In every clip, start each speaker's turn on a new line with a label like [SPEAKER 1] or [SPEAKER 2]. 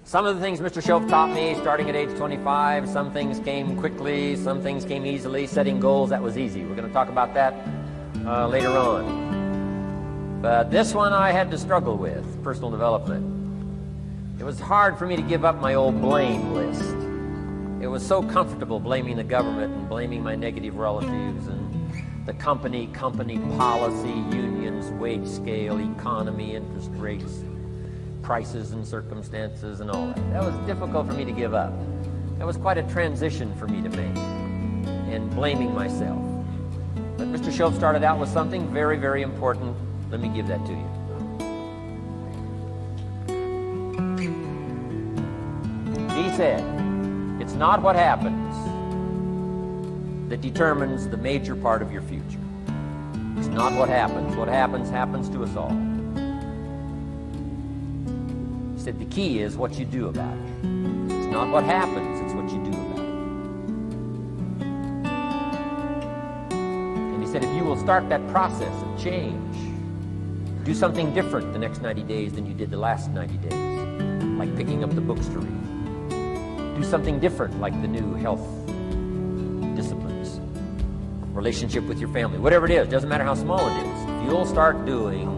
[SPEAKER 1] Some of the things Mr. Shoaff taught me starting at age 25, some things came quickly, some things came easily. Setting goals, that was easy. We're going to talk about that later on. But this one I had to struggle with, personal development. It was hard for me to give up my old blame list. It was so comfortable blaming the government and blaming my negative relatives and the company policy, unions, wage scale, economy, interest rates, prices and circumstances and all that. That was difficult for me to give up. That was quite a transition for me to make, and blaming myself. But Mr. Shoaff started out with something very, very important. Let me give that to you. He said, it's not what happens that determines the major part of your future. It's not what happens. What happens, happens to us all. He said the key is what you do about it. It's not what happens, it's what you do about it. And he said if you will start that process of change, do something different the next 90 days than you did the last 90 days, like picking up the books to read. Do something different like the new health disciplines, relationship with your family, whatever it is, doesn't matter how small it is. If you'll start doing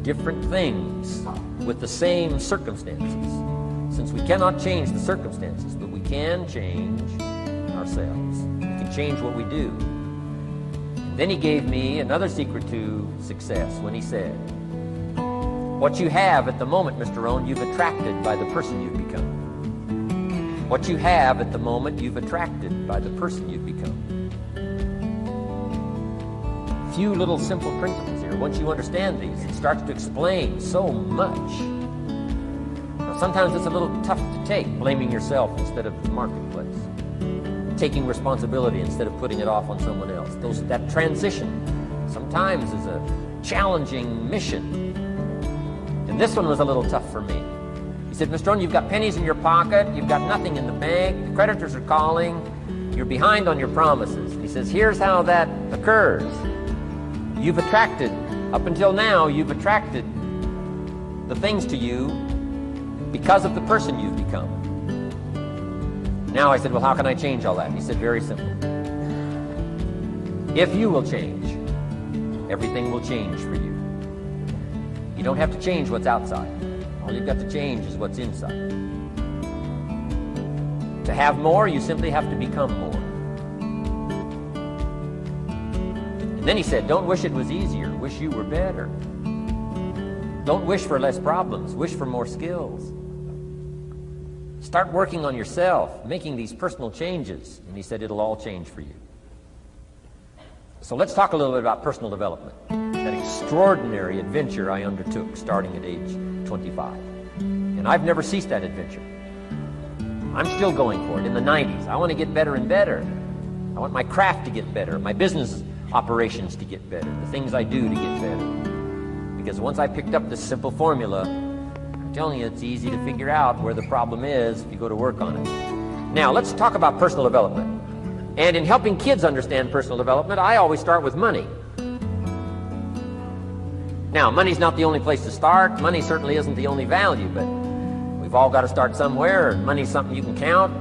[SPEAKER 1] different things with the same circumstances, since we cannot change the circumstances, but we can change ourselves. We can change what we do. And then he gave me another secret to success when he said, what you have at the moment, Mr. Rohn, you've attracted by the person you've become. What you have at the moment, you've attracted by the person you've become. Few little simple principles here. Once you understand these, it starts to explain so much. Now, sometimes it's a little tough to take, blaming yourself instead of the marketplace, taking responsibility instead of putting it off on someone else. That transition sometimes is a challenging mission. And this one was a little tough for me. He said, Mr. Rohn, you've got pennies in your pocket, you've got nothing in the bank, the creditors are calling, you're behind on your promises. He says, here's how that occurs. You've attracted, up until now, you've attracted the things to you because of the person you've become. Now I said, well, how can I change all that? He said, very simple. If you will change, everything will change for you. You don't have to change what's outside. All you've got to change is what's inside. To have more, you simply have to become more. And then he said, don't wish it was easier, wish you were better. Don't wish for less problems, wish for more skills. Start working on yourself, making these personal changes. And he said, it'll all change for you. So let's talk a little bit about personal development. That extraordinary adventure I undertook starting at age 25. And I've never ceased that adventure. I'm still going for it in the 90s. I want to get better and better. I want my craft to get better, my business operations to get better, the things I do to get better. Because once I picked up this simple formula, I'm telling you, it's easy to figure out where the problem is if you go to work on it. Now, let's talk about personal development. And in helping kids understand personal development, I always start with money. Now, money's not the only place to start. Money certainly isn't the only value, but we've all got to start somewhere, and money's something you can count,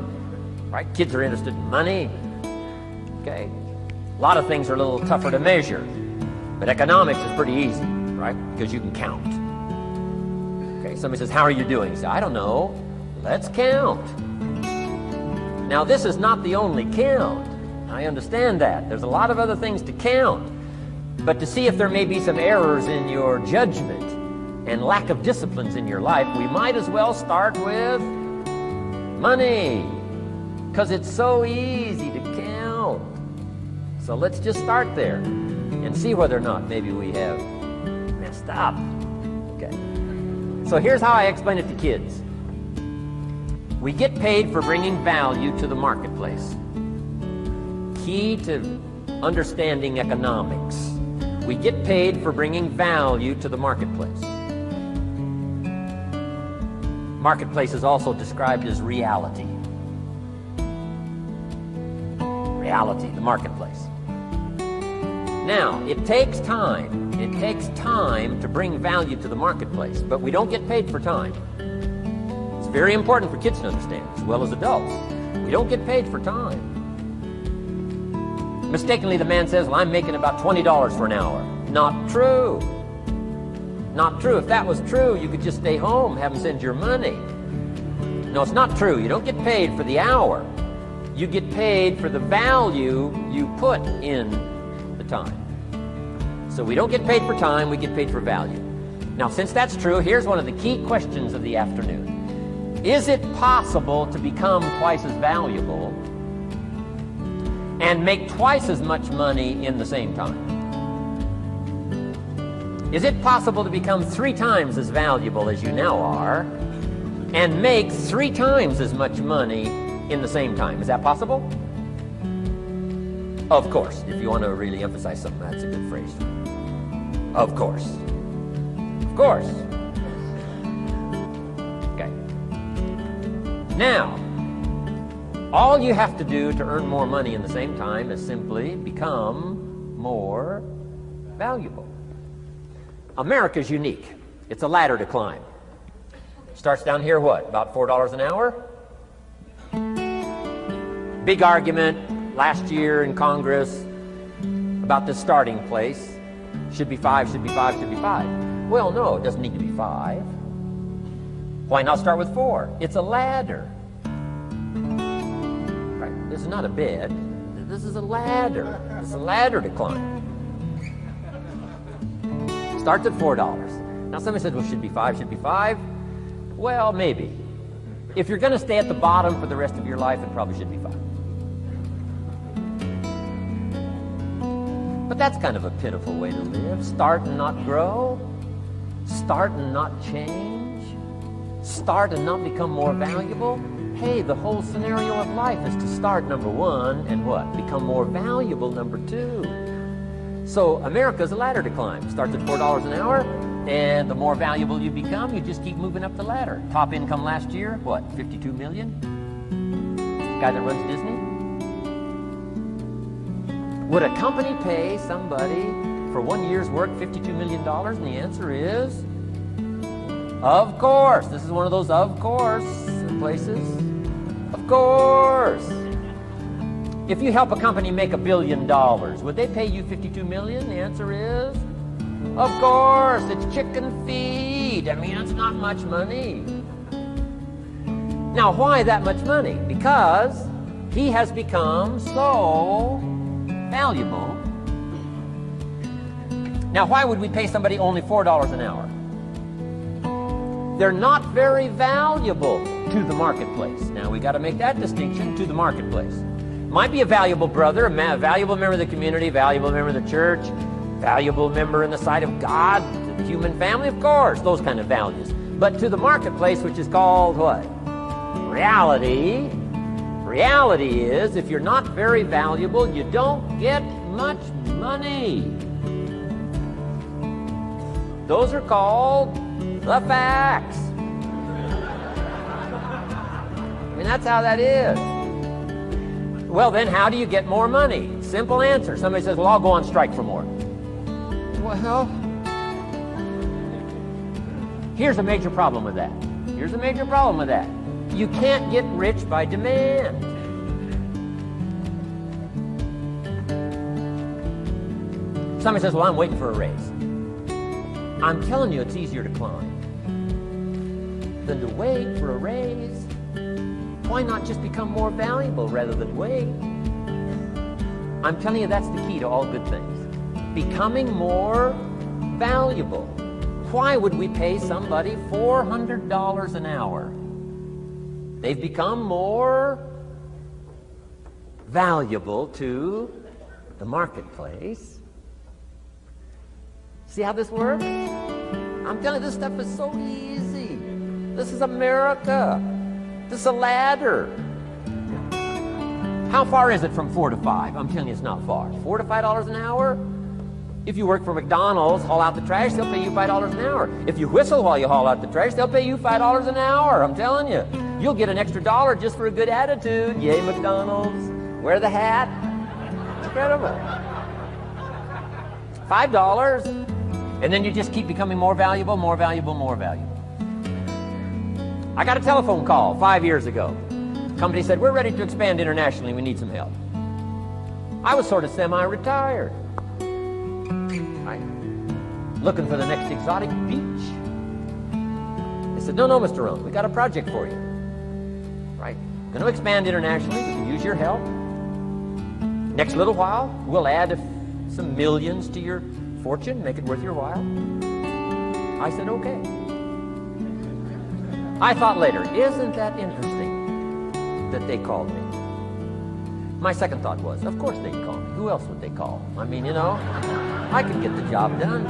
[SPEAKER 1] right? Kids are interested in money. Okay. A lot of things are a little tougher to measure, but economics is pretty easy, right? Because you can count. Okay, somebody says, how are you doing? You say, I don't know. Let's count. Now, this is not the only count. I understand that. There's a lot of other things to count. But to see if there may be some errors in your judgment and lack of disciplines in your life, we might as well start with money, because it's so easy to count. So let's just start there and see whether or not maybe we have messed up. Okay. So here's how I explain it to kids. We get paid for bringing value to the marketplace. Key to understanding economics. We get paid for bringing value to the marketplace. Marketplace is also described as reality. Reality, the marketplace. Now, it takes time. It takes time to bring value to the marketplace, but we don't get paid for time. It's very important for kids to understand, as well as adults. We don't get paid for time. Mistakenly, the man says, well, I'm making about $20 for an hour. Not true. Not true. If that was true, you could just stay home, have them send your money. No, it's not true. You don't get paid for the hour. You get paid for the value you put in the time. So we don't get paid for time, we get paid for value. Now, since that's true, here's one of the key questions of the afternoon. Is it possible to become twice as valuable and make twice as much money in the same time? Is it possible to become 3 times as valuable as you now are and make 3 times as much money in the same time? Is that possible? Of course. If you want to really emphasize something, that's a good phrase. Of course. Of course. Okay. Now, all you have to do to earn more money in the same time is simply become more valuable. America's unique. It's a ladder to climb. Starts down here, what, about $4 an hour? Big argument last year in Congress about the starting place. Should be 5, should be 5, should be 5. Well, no, it doesn't need to be 5. Why not start with 4? It's a ladder. Right? This is not a bed. This is a ladder. It's a ladder to climb. Starts at $4. Now somebody said, well, should be 5, should be 5. Well, maybe. If you're going to stay at the bottom for the rest of your life, it probably should be 5. But that's kind of a pitiful way to live. Start and not grow. Start and not change. Start and not become more valuable. Hey, the whole scenario of life is to start, number 1, and what? Become more valuable, number 2. So America's a ladder to climb. Starts at $4 an hour, and the more valuable you become, you just keep moving up the ladder. Top income last year, what, 52 million? Guy that runs Disney? Would a company pay somebody for 1 year's work $52 million? And the answer is, of course. This is one of those of course places. Of course. If you help a company make $1 billion, would they pay you $52 million? The answer is, of course. It's chicken feed. I mean, it's not much money. Now, why that much money? Because he has become so valuable. Now, why would we pay somebody only $4 an hour? They're not very valuable to the marketplace. Now, we got to make that distinction, to the marketplace. Might be a valuable brother, a valuable member of the community, valuable member of the church, valuable member in the sight of God, to the human family, of course, those kind of values. But to the marketplace, which is called what? Reality. Reality is, if you're not very valuable, you don't get much money. Those are called the facts. I mean, that's how that is. Well, then, how do you get more money? Simple answer. Somebody says, well, I'll go on strike for more. Well, here's a major problem with that. Here's a major problem with that. You can't get rich by demand. Somebody says, well, I'm waiting for a raise. I'm telling you, it's easier to climb than to wait for a raise. Why not just become more valuable rather than wait? I'm telling you, that's the key to all good things. Becoming more valuable. Why would we pay somebody $400 an hour? They've become more valuable to the marketplace. See how this works? I'm telling you, this stuff is so easy. This is America. This is a ladder. How far is it from 4 to 5? I'm telling you, it's not far. $4 to $5 an hour? If you work for McDonald's, haul out the trash, they'll pay you $5 an hour. If you whistle while you haul out the trash, they'll pay you $5 an hour. I'm telling you. You'll get an extra $1 just for a good attitude. Yay, McDonald's. Wear the hat. It's incredible. $5. And then you just keep becoming more valuable, more valuable, more valuable. I got a telephone call 5 years ago. Company said, we're ready to expand internationally. We need some help. I was sort of semi-retired. Right? Looking for the next exotic beach. They said, no, Mr. Rohn, we got a project for you. Right? Going to expand internationally. We can use your help. Next little while, we'll add some millions to your fortune, make it worth your while. I said, okay. I thought later, isn't that interesting that they called me? My second thought was, of course they'd call me. Who else would they call? I mean, you know, I could get the job done.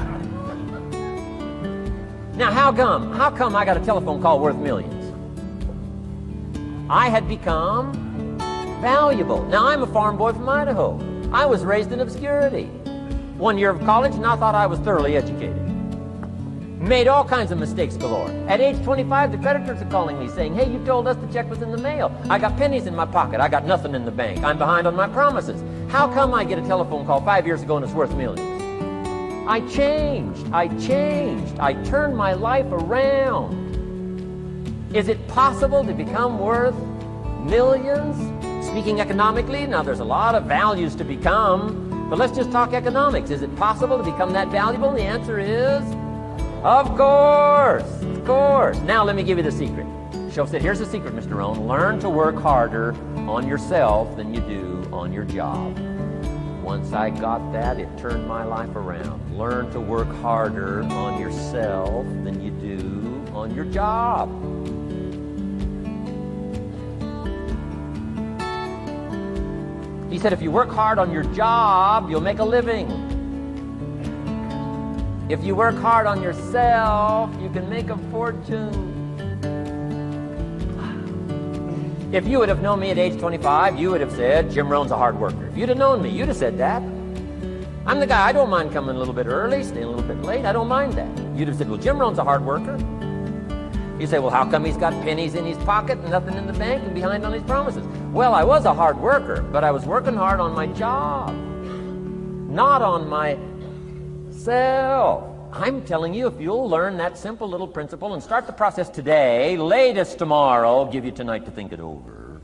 [SPEAKER 1] Now, how come I got a telephone call worth millions? I had become valuable. Now, I'm a farm boy from Idaho. I was raised in obscurity. 1 year of college, and I thought I was thoroughly educated. Made all kinds of mistakes galore. At age 25, the creditors are calling me saying, hey, you told us the check was in the mail. I got pennies in my pocket. I got nothing in the bank. I'm behind on my promises. How come I get a telephone call 5 years ago and it's worth millions? I changed. I turned my life around. Is it possible to become worth millions? Speaking economically, now there's a lot of values to become, but let's just talk economics. Is it possible to become that valuable? The answer is, of course. Now let me give you the secret. Show said, here's the secret, Mr. Rohn. Learn to work harder on yourself than you do on your job. Once I got that, it turned my life around. Learn to work harder on yourself than you do on your job. He said, if you work hard on your job, you'll make a living. If you work hard on yourself, you can make a fortune. If you would have known me at age 25, you would have said, Jim Rohn's a hard worker. If you'd have known me, you'd have said that. I'm the guy, I don't mind coming a little bit early, staying a little bit late. I don't mind that. You'd have said, well, Jim Rohn's a hard worker. You say, well, how come he's got pennies in his pocket and nothing in the bank and behind on his promises? Well, I was a hard worker, but I was working hard on my job, not on myself. I'm telling you, if you'll learn that simple little principle and start the process today, latest tomorrow, give you tonight to think it over.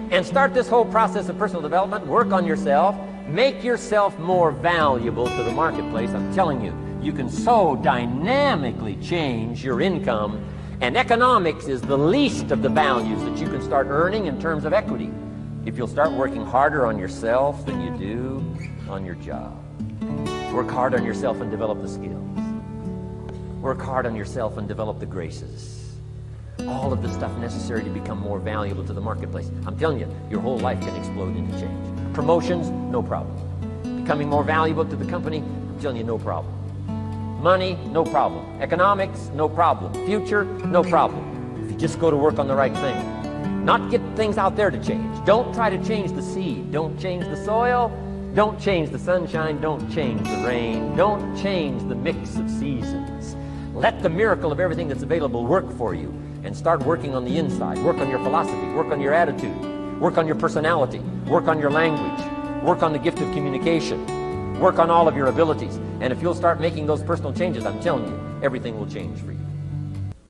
[SPEAKER 1] And start this whole process of personal development, work on yourself, make yourself more valuable to the marketplace. I'm telling you, you can so dynamically change your income, and economics is the least of the values that you can start earning in terms of equity if you'll start working harder on yourself than you do on your job. Work hard on yourself and develop the skills. Work hard on yourself and develop the graces. All of the stuff necessary to become more valuable to the marketplace. I'm telling you, your whole life can explode into change. Promotions, no problem. Becoming more valuable to the company, I'm telling you, no problem. Money, no problem. Economics, no problem. Future, no problem. If you just go to work on the right thing. Not get things out there to change. Don't try to change the seed. Don't change the soil. Don't change the sunshine. Don't change the rain. Don't change the mix of seasons. Let the miracle of everything that's available work for you, and start working on the inside. Work on your philosophy. Work on your attitude. Work on your personality. Work on your language. Work on the gift of communication. Work on all of your abilities. And if you'll start making those personal changes, I'm telling you, everything will change for you.